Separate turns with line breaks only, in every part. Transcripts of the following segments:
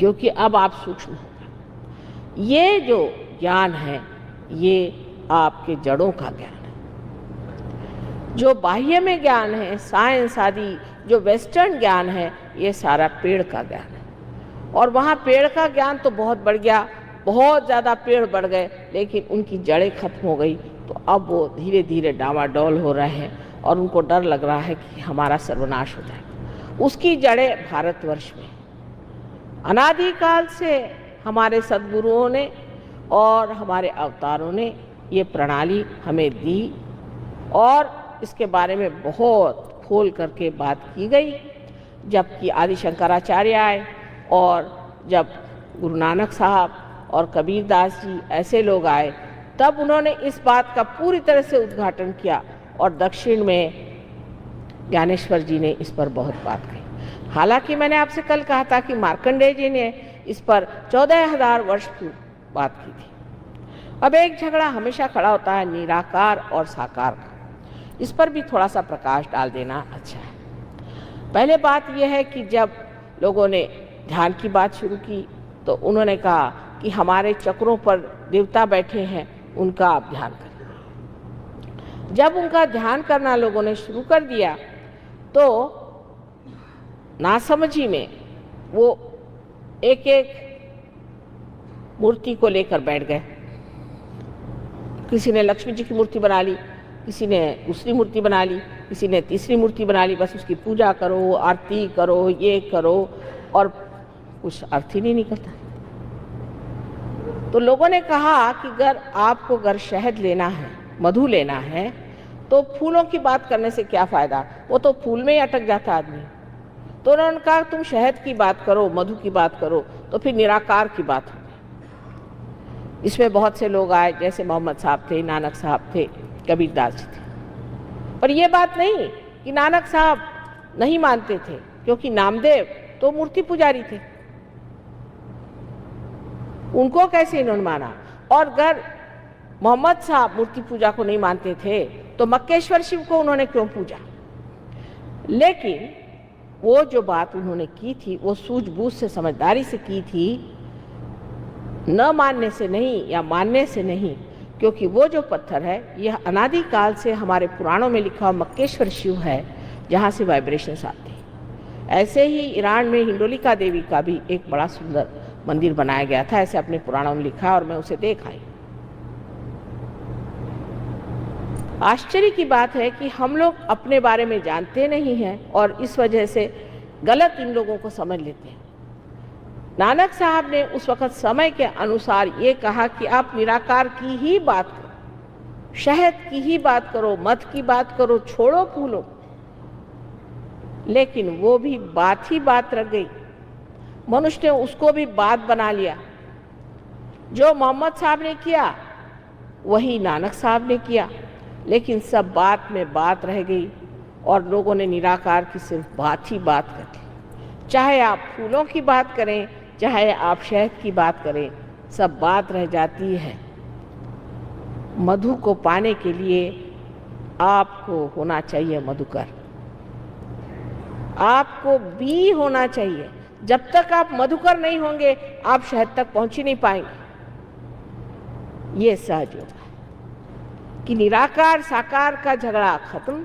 क्योंकि अब आप सूक्ष्म हो गए। ये जो ज्ञान है ये आपके जड़ों का ज्ञान है। जो बाह्य में ज्ञान है, साइंस आदि जो वेस्टर्न ज्ञान है, ये सारा पेड़ का ज्ञान है। और वहाँ पेड़ का ज्ञान तो बहुत बढ़ गया, बहुत ज़्यादा पेड़ बढ़ गए, लेकिन उनकी जड़ें खत्म हो गई। तो अब वो धीरे धीरे डामाडोल हो रहे हैं और उनको डर लग रहा है कि हमारा सर्वनाश हो जाएगा। उसकी जड़ें भारतवर्ष में अनादिकाल से हमारे सद्गुरुओं ने और हमारे अवतारों ने ये प्रणाली हमें दी और इसके बारे में बहुत खोल करके बात की गई। जबकि आदि शंकराचार्य आए और जब गुरु नानक साहब और कबीरदास जी ऐसे लोग आए, तब उन्होंने इस बात का पूरी तरह से उद्घाटन किया और दक्षिण में ज्ञानेश्वर जी ने इस पर बहुत बात कही। हालांकि मैंने आपसे कल कहा था कि मार्कंडेय जी ने इस पर 14,000 वर्ष की बात की थी। अब एक झगड़ा हमेशा खड़ा होता है निराकार और साकार का, इस पर भी थोड़ा सा प्रकाश डाल देना अच्छा है। पहले बात यह है कि जब लोगों ने ध्यान की बात शुरू की तो उन्होंने कहा कि हमारे चक्रों पर देवता बैठे हैं, उनका आप ध्यान करें। जब उनका ध्यान करना लोगों ने शुरू कर दिया तो नासमझी में वो एक एक मूर्ति को लेकर बैठ गए। किसी ने लक्ष्मी जी की मूर्ति बना ली, किसी ने दूसरी मूर्ति बना ली, किसी ने तीसरी मूर्ति बना ली। बस उसकी पूजा करो, आरती करो, ये करो, और कुछ अर्थ ही नहीं निकलता। तो लोगों ने कहा कि अगर शहद लेना है, मधु लेना है, तो फूलों की बात करने से क्या फ़ायदा, वो तो फूल में ही अटक जाता आदमी। तो उन्होंने कहा तुम शहद की बात करो, मधु की बात करो, तो फिर निराकार की बात होगी। इसमें बहुत से लोग आए, जैसे मोहम्मद साहब थे, नानक साहब थे, कबीरदास जी थे। पर यह बात नहीं कि नानक साहब नहीं मानते थे, क्योंकि नामदेव तो मूर्ति पुजारी थे, उनको कैसे इन्होंने माना। और अगर मोहम्मद साहब मूर्ति पूजा को नहीं मानते थे तो मक्केश्वर शिव को उन्होंने क्यों पूजा। लेकिन वो जो बात उन्होंने की थी वो सूझबूझ से, समझदारी से की थी, न मानने से नहीं या मानने से नहीं। क्योंकि वो जो पत्थर है यह अनादिकाल से हमारे पुराणों में लिखा हुआ मक्केश्वर शिव है, जहाँ से वाइब्रेशंस आती हैं। ऐसे ही ईरान में हिंडोलिका देवी का भी एक बड़ा सुंदर मंदिर बनाया गया था, ऐसे अपने पुराणों में लिखा और मैं उसे देख आई। आश्चर्य की बात है कि हम लोग अपने बारे में जानते नहीं हैं और इस वजह से गलत इन लोगों को समझ लेते हैं। नानक साहब ने उस वक़्त समय के अनुसार ये कहा कि आप निराकार की ही बात करो, शहद की ही बात करो, मध की बात करो, छोड़ो फूलों। लेकिन वो भी बात ही बात रह गई, मनुष्य ने उसको भी बात बना लिया। जो मोहम्मद साहब ने किया वही नानक साहब ने किया, लेकिन सब बात में बात रह गई और लोगों ने निराकार की सिर्फ बात ही बात कर दी। चाहे आप फूलों की बात करें, चाहे आप शहद की बात करें, सब बात रह जाती है। मधु को पाने के लिए आपको होना चाहिए मधुकर, आपको बी होना चाहिए। जब तक आप मधुकर नहीं होंगे आप शहद तक पहुंच ही नहीं पाएंगे। ये सहज होगा कि निराकार साकार का झगड़ा खत्म।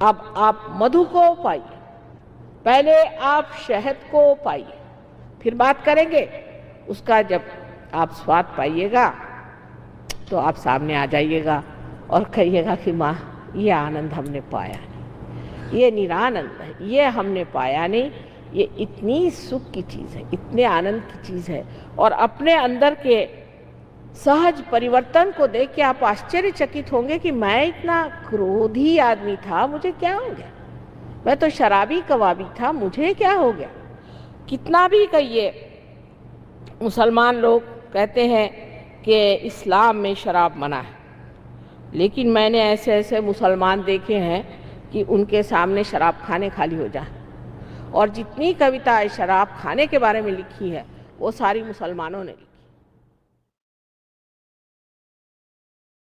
अब आप मधु को पाइए, पहले आप शहद को पाइए, फिर बात करेंगे। उसका जब आप स्वाद पाइएगा तो आप सामने आ जाइएगा और कहिएगा कि माँ ये आनंद हमने पाया नहीं, ये निरानंद है, ये हमने पाया नहीं। ये इतनी सुख की चीज़ है, इतने आनंद की चीज़ है। और अपने अंदर के सहज परिवर्तन को देख के आप आश्चर्यचकित होंगे कि मैं इतना क्रोधी आदमी था, मुझे क्या हो गया। मैं तो शराबी कबाबी था, मुझे क्या हो गया। कितना भी कहिए, मुसलमान लोग कहते हैं कि इस्लाम में शराब मना है, लेकिन मैंने ऐसे ऐसे मुसलमान देखे हैं कि उनके सामने शराब खाने खाली हो जाए। और जितनी कविता शराब खाने के बारे में लिखी है वो सारी मुसलमानों ने लिखी।